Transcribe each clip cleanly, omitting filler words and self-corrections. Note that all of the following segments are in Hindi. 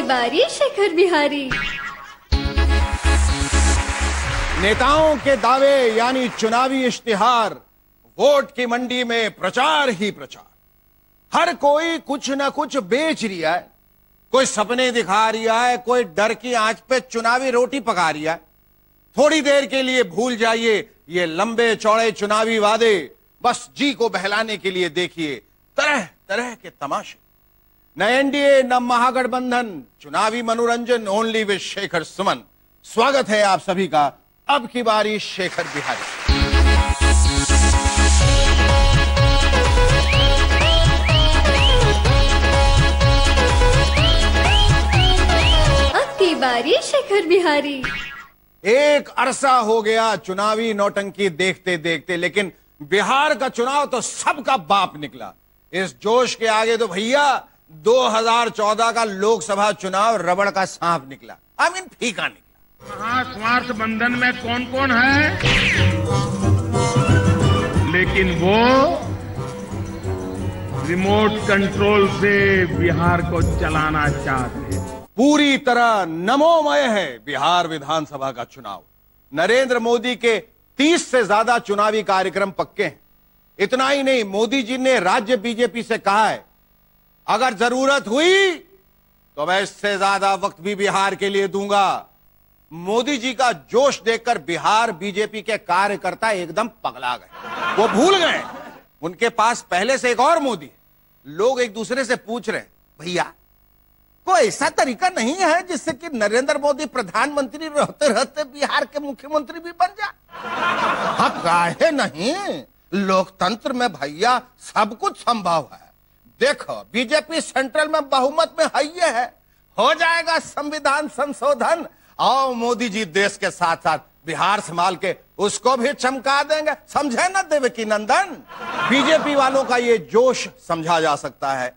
बारी शेखर बिहारी। नेताओं के दावे यानी चुनावी इश्तिहार, वोट की मंडी में प्रचार ही प्रचार। हर कोई कुछ न कुछ बेच रिया है, कोई सपने दिखा रिया है, कोई डर की आंच पे चुनावी रोटी पका रिया है। थोड़ी देर के लिए भूल जाइए ये लंबे चौड़े चुनावी वादे, बस जी को बहलाने के लिए देखिए तरह तरह के तमाशे। न एनडीए न महागठबंधन, चुनावी मनोरंजन ओनली विद शेखर सुमन। स्वागत है आप सभी का अब की बारी शेखर बिहारी। अब की बारी शेखर बिहारी। एक अरसा हो गया चुनावी नौटंकी देखते देखते, लेकिन बिहार का चुनाव तो सबका बाप निकला। इस जोश के आगे तो भैया 2014 का लोकसभा चुनाव रबड़ का सांप निकला। फीका निकला। महास्वार्थ बंधन में कौन कौन है, लेकिन वो रिमोट कंट्रोल से बिहार को चलाना चाहते हैं। पूरी तरह नमोमय है बिहार विधानसभा का चुनाव। नरेंद्र मोदी के 30 से ज्यादा चुनावी कार्यक्रम पक्के हैं। इतना ही नहीं, मोदी जी ने राज्य बीजेपी से कहा है अगर जरूरत हुई तो मैं इससे ज्यादा वक्त भी बिहार के लिए दूंगा। मोदी जी का जोश देखकर बिहार बीजेपी के कार्यकर्ता एकदम पगला गए। वो भूल गए उनके पास पहले से एक और मोदी है। लोग एक दूसरे से पूछ रहे भैया कोई ऐसा तरीका नहीं है जिससे कि नरेंद्र मोदी प्रधानमंत्री रहते रहते बिहार के मुख्यमंत्री भी बन जाए? हाँ, काहे नहीं, लोकतंत्र में भैया सब कुछ संभव है। देखो बीजेपी सेंट्रल में बहुमत में है, हो जाएगा संविधान संशोधन और मोदी जी देश के साथ साथ बिहार संभाल के उसको भी चमका देंगे। समझे ना देवकी नंदन? बीजेपी वालों का ये जोश समझा जा सकता है।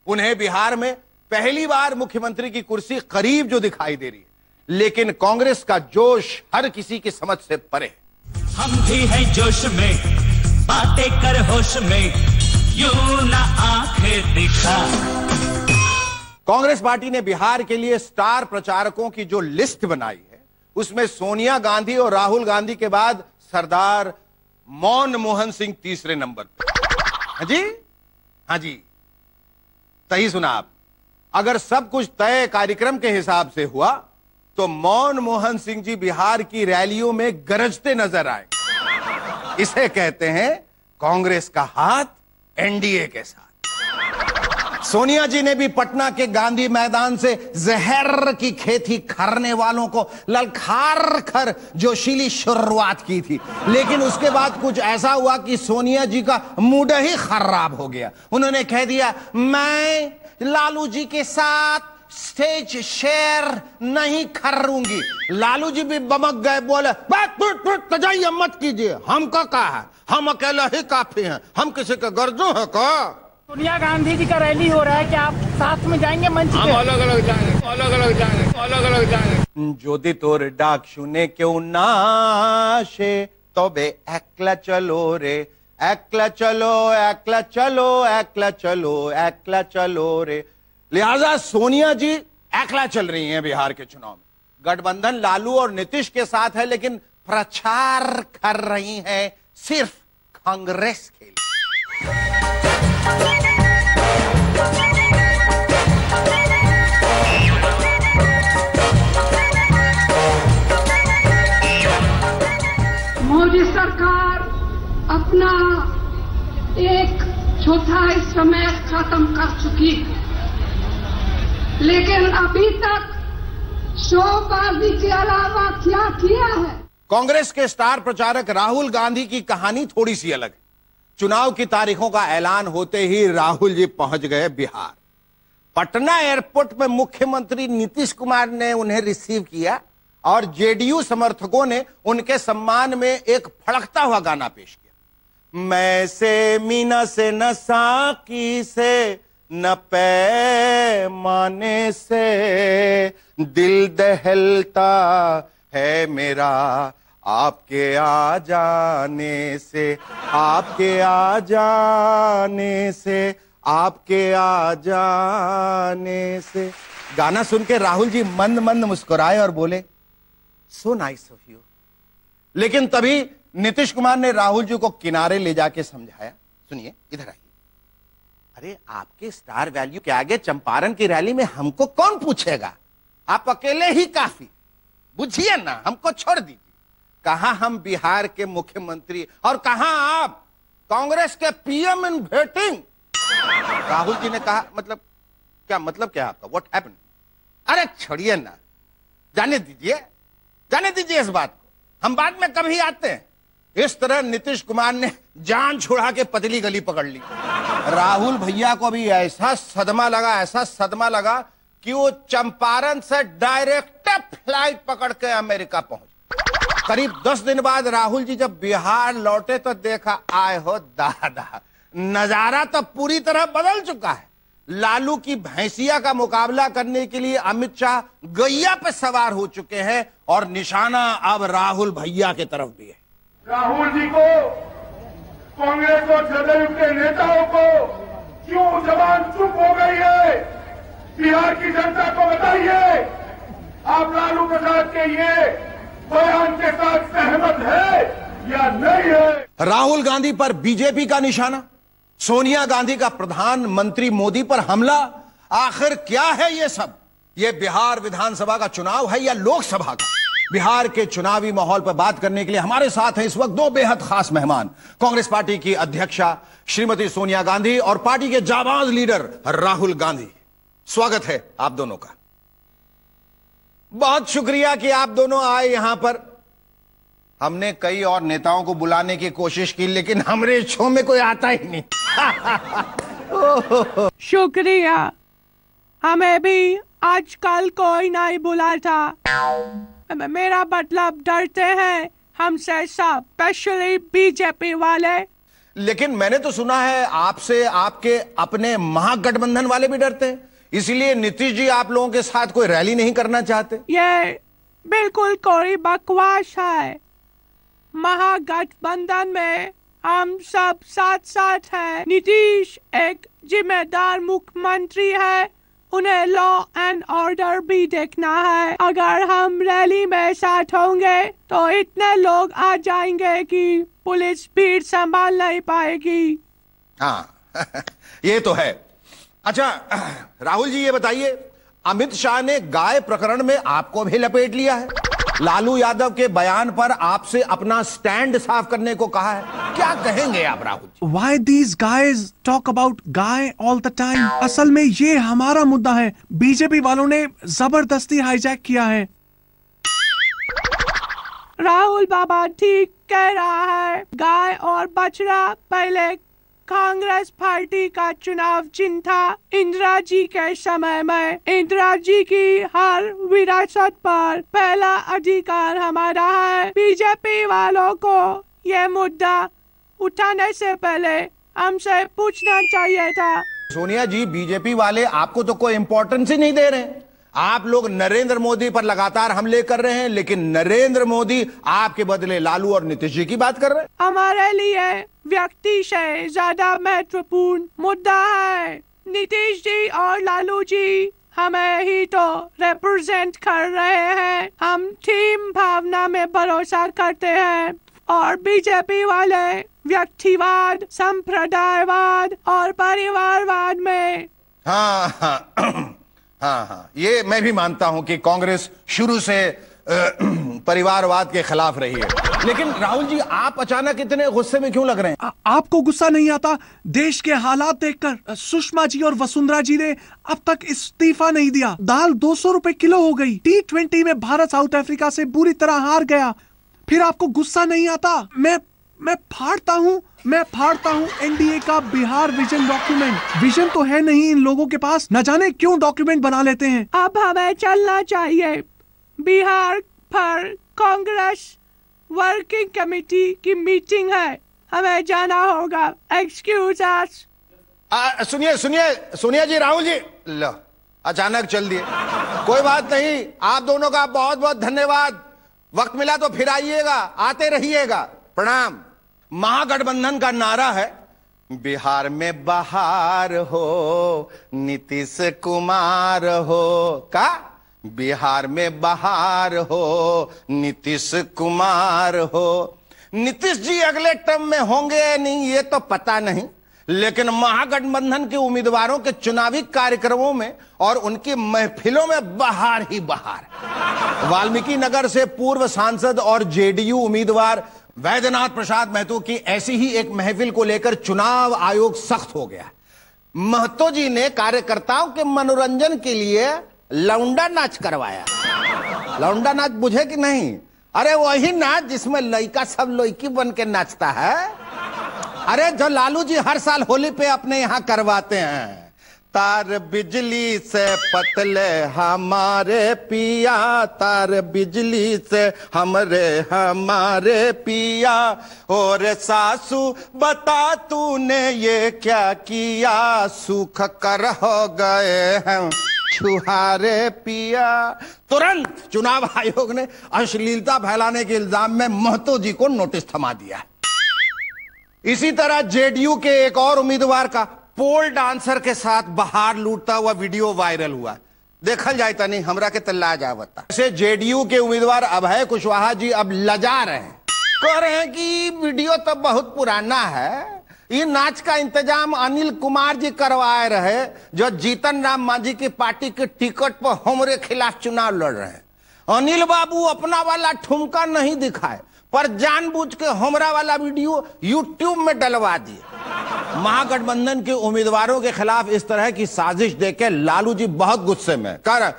उन्हें बिहार में पहली बार मुख्यमंत्री की कुर्सी करीब जो दिखाई दे रही है, लेकिन कांग्रेस का जोश हर किसी की समझ से परे है। हम भी हैं जोश में, बातें कर होश में, यूं ना आंखें दिखा। कांग्रेस पार्टी ने बिहार के लिए स्टार प्रचारकों की जो लिस्ट बनाई है, उसमें सोनिया गांधी और राहुल गांधी के बाद सरदार मनमोहन सिंह तीसरे नंबर पर। हाँ जी, सही सुना आप। अगर सब कुछ तय कार्यक्रम के हिसाब से हुआ तो मनमोहन सिंह जी बिहार की रैलियों में गरजते नजर आए। इसे कहते हैं कांग्रेस का हाथ एनडीए के साथ। सोनिया जी ने भी पटना के गांधी मैदान से जहर की खेती करने वालों को ललकार कर जोशीली शुरुआत की थी, लेकिन उसके बाद कुछ ऐसा हुआ कि सोनिया जी का मूड ही खराब हो गया। उन्होंने कह दिया मैं लालू जी के साथ स्टेज शेयर नहीं करूंगी। लालू जी भी बमक गए, बोले तजाइए मत कीजिए, हमका कहा है, हम अकेला ही काफी हैं, हम किसी के गर्जों है का। सोनिया गांधी जी का रैली हो रहा है, क्या आप साथ में जाएंगे मंच पे? हम अलग अलग जाएंगे, अलग अलग जाएंगे, अलग अलग जाएंगे। যদি তোর ডাক শুনে কেউ না আসে তবে একলা চলো রে, একলা चलो, একলা चलो, একলা चलो, একলা चलो रे। लिहाजा सोनिया जी एकला चल रही हैं बिहार के चुनाव में। गठबंधन लालू और नीतीश के साथ है, लेकिन प्रचार कर रही हैं सिर्फ कांग्रेस के लिए। मोदी सरकार अपना एक चौथाई समय खत्म कर चुकी है, लेकिन अभी तक शोबाजी के अलावा क्या किया है? कांग्रेस के स्टार प्रचारक राहुल गांधी की कहानी थोड़ी सी अलग है। चुनाव की तारीखों का ऐलान होते ही राहुल जी पहुंच गए बिहार। पटना एयरपोर्ट में मुख्यमंत्री नीतीश कुमार ने उन्हें रिसीव किया और जेडीयू समर्थकों ने उनके सम्मान में एक फड़कता हुआ गाना पेश किया। मैं से मीना से न साकी से न पैमाने से दिल दहलता है मेरा आपके आ जाने से, आपके आ जाने से, आपके आ जाने से। गाना सुन के राहुल जी मंद मंद मुस्कुराए और बोले, सो नाइस ऑफ यू। लेकिन तभी नीतीश कुमार ने राहुल जी को किनारे ले जाके समझाया, सुनिए इधर आइए, अरे आपके स्टार वैल्यू के आगे चंपारण की रैली में हमको कौन पूछेगा, आप अकेले ही काफी, बुझिए ना, हमको छोड़ दीजिए। कहां हम बिहार के मुख्यमंत्री और कहां आप कांग्रेस के PM in waiting. Rahul ji ने कहा, मतलब क्या, मतलब क्या आपका, व्हाट हैपेंड? अरे छोड़िए ना, जाने दीजिए इस बात को, हम बाद में कभी आते हैं। इस तरह नीतीश कुमार ने जान छुड़ा के पतली गली पकड़ ली। राहुल भैया को भी ऐसा सदमा लगा कि वो चंपारण से डायरेक्ट फ्लाइट पकड़ के अमेरिका पहुंच। करीब 10 दिन बाद राहुल जी जब बिहार लौटे तो देखा, आए हो दादा, नजारा तो पूरी तरह बदल चुका है। लालू की भैंसिया का मुकाबला करने के लिए अमित शाह गैया पे सवार हो चुके हैं और निशाना अब राहुल भैया की तरफ भी है। राहुल जी को, कांग्रेस और जदयू के नेताओं को क्यों जबान चुप हो गई है? बिहार की जनता को बताइए, आप लालू प्रसाद के ये बयान के साथ सहमत है या नहीं है? राहुल गांधी पर बीजेपी का निशाना, सोनिया गांधी का प्रधानमंत्री मोदी पर हमला, आखिर क्या है ये सब? ये बिहार विधानसभा का चुनाव है या लोकसभा का? बिहार के चुनावी माहौल पर बात करने के लिए हमारे साथ हैं इस वक्त दो बेहद खास मेहमान, कांग्रेस पार्टी की अध्यक्षा श्रीमती सोनिया गांधी और पार्टी के जाबाज लीडर राहुल गांधी। स्वागत है आप दोनों का। बहुत शुक्रिया कि आप दोनों आए यहां पर। हमने कई और नेताओं को बुलाने की कोशिश की, लेकिन हमारे शो में कोई आता ही नहीं। शुक्रिया, हमें भी आजकल कोई नहीं बुलाता। मेरा मतलब डरते हैं हमसे सब, स्पेशली बीजेपी वाले। लेकिन मैंने तो सुना है आपसे आपके अपने महागठबंधन वाले भी डरते हैं, इसलिए नीतीश जी आप लोगों के साथ कोई रैली नहीं करना चाहते। ये बिल्कुल कोई बकवास है। महागठबंधन में हम सब साथ साथ हैं। नीतीश एक जिम्मेदार मुख्यमंत्री है, उन्हें लॉ एंड ऑर्डर भी देखना है। अगर हम रैली में साथ होंगे तो इतने लोग आ जाएंगे कि पुलिस भीड़ संभाल नहीं पाएगी। हाँ ये तो है। अच्छा राहुल जी ये बताइए, अमित शाह ने गाय प्रकरण में आपको भी लपेट लिया है, लालू यादव के बयान पर आपसे अपना स्टैंड साफ करने को कहा है, क्या कहेंगे आप Rahul ji? Why these guys talk about guy all the time? असल में ये हमारा मुद्दा है, बीजेपी वालों ने जबरदस्ती हाईजैक किया है। राहुल बाबा ठीक कह रहा है, गाय और बछड़ा पहले कांग्रेस पार्टी का चुनाव चिन्ह था। इंदिरा जी के समय में इंदिरा जी की हर विरासत पर पहला अधिकार हमारा है। बीजेपी वालों को ये मुद्दा उठाने से पहले हमसे पूछना चाहिए था। सोनिया जी, बीजेपी वाले आपको तो कोई इंपॉर्टेंस ही नहीं दे रहे हैं। आप लोग नरेंद्र मोदी पर लगातार हमले कर रहे हैं, लेकिन नरेंद्र मोदी आपके बदले लालू और नीतीश जी की बात कर रहे हैं। हमारे लिए व्यक्ति से ज्यादा महत्वपूर्ण मुद्दा है। नीतीश जी और लालू जी हमें ही तो रिप्रेजेंट कर रहे हैं। हम टीम भावना में भरोसा करते हैं और बीजेपी वाले व्यक्तिवाद, संप्रदायवाद और परिवारवाद में। हाँ, ये मैं भी मानता हूं कि कांग्रेस शुरू से परिवारवाद के खिलाफ रही है। लेकिन राहुल जी, आप अचानक इतने गुस्से में क्यों लग रहे हैं? आपको गुस्सा नहीं आता? देश के हालात देखकर सुषमा जी और वसुंधरा जी ने अब तक इस्तीफा नहीं दिया। दाल 200 रुपए किलो हो गई। T20 में भारत साउथ अफ्रीका से बुरी तरह हार गया, फिर आपको गुस्सा नहीं आता? मैं फाड़ता हूँ एनडीए का बिहार विजन डॉक्यूमेंट। विजन तो है नहीं इन लोगों के पास, न जाने क्यों डॉक्यूमेंट बना लेते हैं। अब हमें चलना चाहिए। बिहार पर कांग्रेस वर्किंग कमेटी की मीटिंग है, हमें जाना होगा। एक्सक्यूज अस। सुनिए सोनिया जी, राहुल जी, लो अचानक चल दिए। कोई बात नहीं, आप दोनों का बहुत बहुत धन्यवाद। वक्त मिला तो फिर आइएगा, आते रहिएगा। प्रणाम। महागठबंधन का नारा है बिहार में बहार हो, नीतीश कुमार हो। का बिहार में बहार हो, नीतीश कुमार हो। नीतीश जी अगले टर्म में होंगे या नहीं ये तो पता नहीं, लेकिन महागठबंधन के उम्मीदवारों के चुनावी कार्यक्रमों में और उनकी महफिलों में बहार ही बहार। वाल्मीकि नगर से पूर्व सांसद और जेडीयू उम्मीदवार वैद्यनाथ प्रसाद महतो की ऐसी ही एक महफिल को लेकर चुनाव आयोग सख्त हो गया। महतो जी ने कार्यकर्ताओं के मनोरंजन के लिए लौंडा नाच करवाया। लौंडा नाच बुझे कि नहीं? अरे वही नाच जिसमें लड़का सब लड़की बन के नाचता है। अरे जो लालू जी हर साल होली पे अपने यहां करवाते हैं। तार बिजली से पतले हमारे पिया, तार बिजली से हमारे पिया। और सासू बता तूने ये क्या किया, सूख कर हो गए हैं छुहारे पिया। तुरंत चुनाव आयोग ने अश्लीलता फैलाने के इल्जाम में महतो जी को नोटिस थमा दिया। इसी तरह जेडीयू के एक और उम्मीदवार का पोल डांसर के साथ बहार लूटता हुआ वीडियो वायरल हुआ। देखल जाए तो नहीं, हमरा के तल्ला जावता। ऐसे जेडीयू के उम्मीदवार अभय कुशवाहा जी अब लजा रहे हैं, कह रहे हैं कि वीडियो तो बहुत पुराना है। ये नाच का इंतजाम अनिल कुमार जी करवाए रहे, जो जीतन राम मांझी की पार्टी के टिकट पर हमरे खिलाफ चुनाव लड़ रहे हैं। अनिल बाबू अपना वाला ठुमका नहीं दिखाए, पर जानबूझ के हमरा वाला वीडियो यूट्यूब में डलवा दिए। महागठबंधन के उम्मीदवारों के खिलाफ इस तरह की साजिश देकर लालू जी बहुत गुस्से में कह रहे,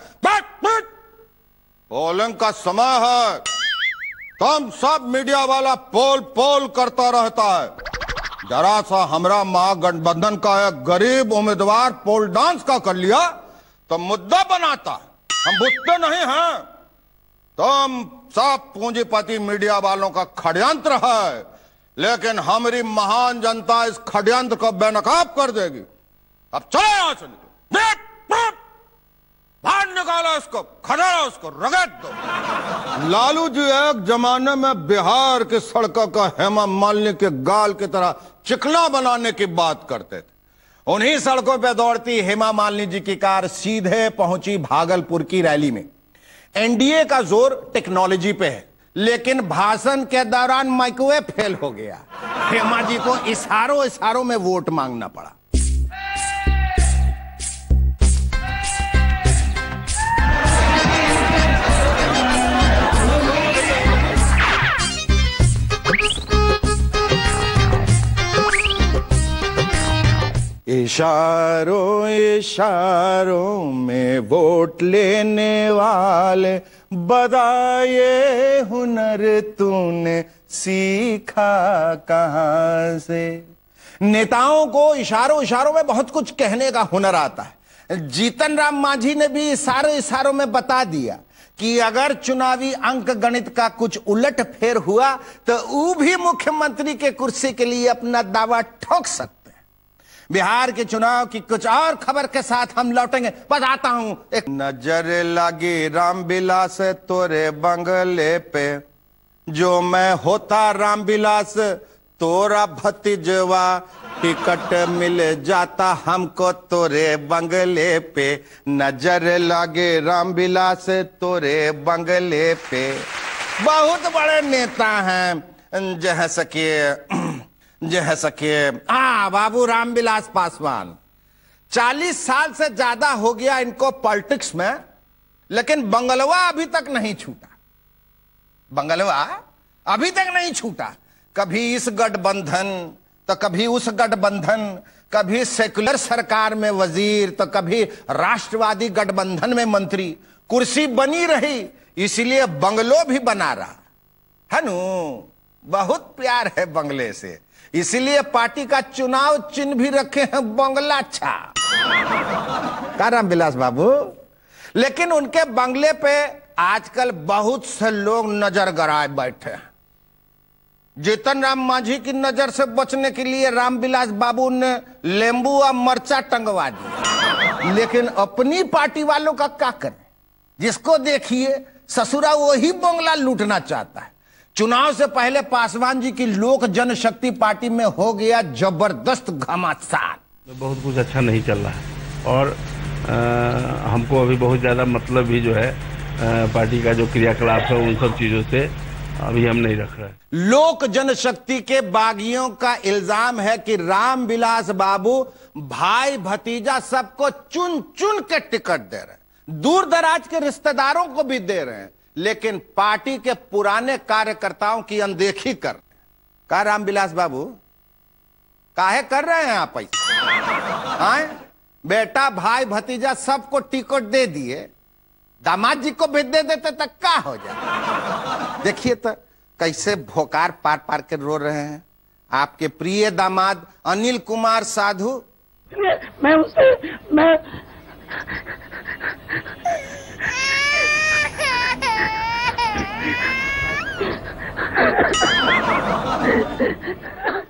पोलिंग का समय है, तुम सब मीडिया वाला पोल करता रहता है। जरा सा हमरा महागठबंधन का एक गरीब उम्मीदवार पोल डांस का कर लिया तो मुद्दा बनाता है। हम बुझते नहीं हैं, तुम सब पूंजीपति मीडिया वालों का षड्यंत्र है, लेकिन हमारी महान जनता इस षड्यंत्र को बेनकाब कर देगी। अब चलो यहां से, बाहर निकालो इसको, खदेड़ो उसको, रगड़ दो। लालू जी एक जमाने में बिहार की सड़कों का हेमा मालिनी के गाल की तरह चिकना बनाने की बात करते थे। उन्हीं सड़कों पर दौड़ती हेमा मालिनी जी की कार सीधे पहुंची भागलपुर की रैली में। एनडीए का जोर टेक्नोलॉजी पे है, लेकिन भाषण के दौरान माइक्रोवेव फेल हो गया। हेमा जी को इशारों में वोट मांगना पड़ा। इशारों में वोट लेने वाले, बताइए हुनर तूने सीखा कहां से। नेताओं को इशारों में बहुत कुछ कहने का हुनर आता है। जीतन राम मांझी ने भी इशारों में बता दिया कि अगर चुनावी अंक गणित का कुछ उलट फेर हुआ तो वो भी मुख्यमंत्री के कुर्सी के लिए अपना दावा ठोक सकते। बिहार के चुनाव की कुछ और खबर के साथ हम लौटेंगे। बताता हूं, एक नजर लगी रामविलास तोरे बंगले पे, जो मैं होता रामविलास तोरा भतीजवा, टिकट मिल जाता हमको तोरे बंगले पे। नजर लगे रामविलास तोरे बंगले पे। बहुत बड़े नेता हैं जैसे कि बाबू रामविलास पासवान। 40 साल से ज्यादा हो गया इनको पॉलिटिक्स में, लेकिन बंगलवा अभी तक नहीं छूटा। बंगलवा अभी तक नहीं छूटा। कभी इस गठबंधन तो कभी उस गठबंधन, कभी सेकुलर सरकार में वजीर तो कभी राष्ट्रवादी गठबंधन में मंत्री। कुर्सी बनी रही, इसलिए बंगलो भी बना रहा है नु। बहुत प्यार है बंगले से, इसलिए पार्टी का चुनाव चिन्ह भी रखे हैं बंगला छा। का रामविलास बाबू। लेकिन उनके बंगले पे आजकल बहुत से लोग नजर गड़ाए बैठे हैं। जीतन राम मांझी की नजर से बचने के लिए रामविलास बाबू ने लेंबू और मरचा टंगवा दिया, लेकिन अपनी पार्टी वालों का क्या करें। जिसको देखिए ससुरा वही बंगला लूटना चाहता है। चुनाव से पहले पासवान जी की लोक जनशक्ति पार्टी में हो गया जबरदस्त घमासान। बहुत कुछ अच्छा नहीं चल रहा है और हमको अभी बहुत ज्यादा मतलब भी जो है पार्टी का जो क्रियाकलाप है उन सब चीजों से अभी हम नहीं रख रहे। लोक जनशक्ति के बागियों का इल्जाम है कि रामविलास बाबू भाई भतीजा सबको चुन चुन के टिकट दे रहे हैं, दूर दराज के रिश्तेदारों को भी दे रहे हैं, लेकिन पार्टी के पुराने कार्यकर्ताओं की अनदेखी कर रहे हैं। का रामविलास बाबू काहे कर रहे हैं आप ऐसा? बेटा भाई भतीजा सबको टिकट दे दिए, दामाद जी को भी दे देते तक क्या हो जाए? देखिए तो कैसे भोकार पार पार के रो रहे हैं आपके प्रिय दामाद अनिल कुमार साधु। मैं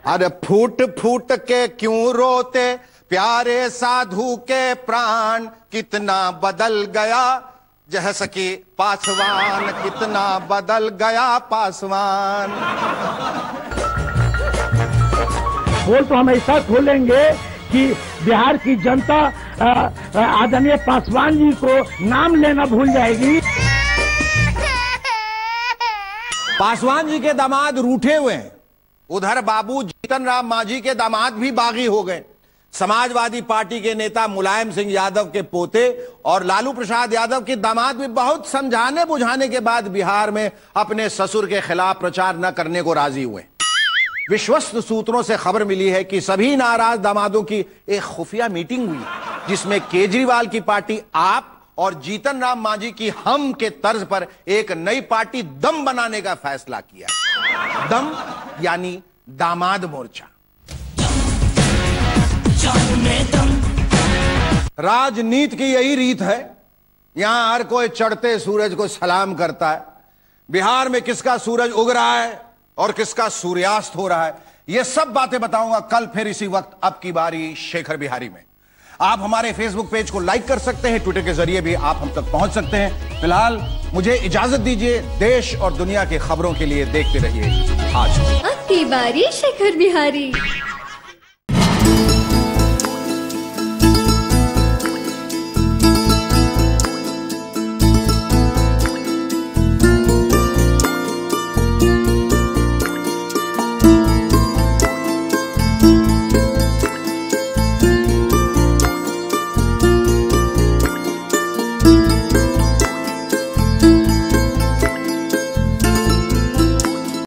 अरे फूट फूट के क्यों रोते प्यारे साधु के प्राण, कितना बदल गया जैसा कि पासवान, कितना बदल गया पासवान। बोल तो हम ऐसा खोलेंगे कि बिहार की जनता आदरणीय पासवान जी को नाम लेना भूल जाएगी। पासवान जी के दामाद रूठे हुए हैं, उधर बाबू जीतन राम मांझी के दामाद भी बागी हो गए। समाजवादी पार्टी के नेता मुलायम सिंह यादव के पोते और लालू प्रसाद यादव के दामाद भी बहुत समझाने बुझाने के बाद बिहार में अपने ससुर के खिलाफ प्रचार न करने को राजी हुए। विश्वस्त सूत्रों से खबर मिली है कि सभी नाराज दामादों की एक खुफिया मीटिंग हुई, जिसमें केजरीवाल की पार्टी आप और जीतन राम मांझी की हम के तर्ज पर एक नई पार्टी दम बनाने का फैसला किया। दम यानी दामाद मोर्चा। राजनीति की यही रीत है, यहां हर कोई चढ़ते सूरज को सलाम करता है। बिहार में किसका सूरज उग रहा है और किसका सूर्यास्त हो रहा है, यह सब बातें बताऊंगा कल फिर इसी वक्त अब की बारी शेखर बिहारी में। आप हमारे फेसबुक पेज को लाइक कर सकते हैं, ट्विटर के जरिए भी आप हम तक पहुंच सकते हैं। फिलहाल मुझे इजाजत दीजिए, देश और दुनिया की खबरों के लिए देखते रहिए आज अब की बारी शेखर बिहारी।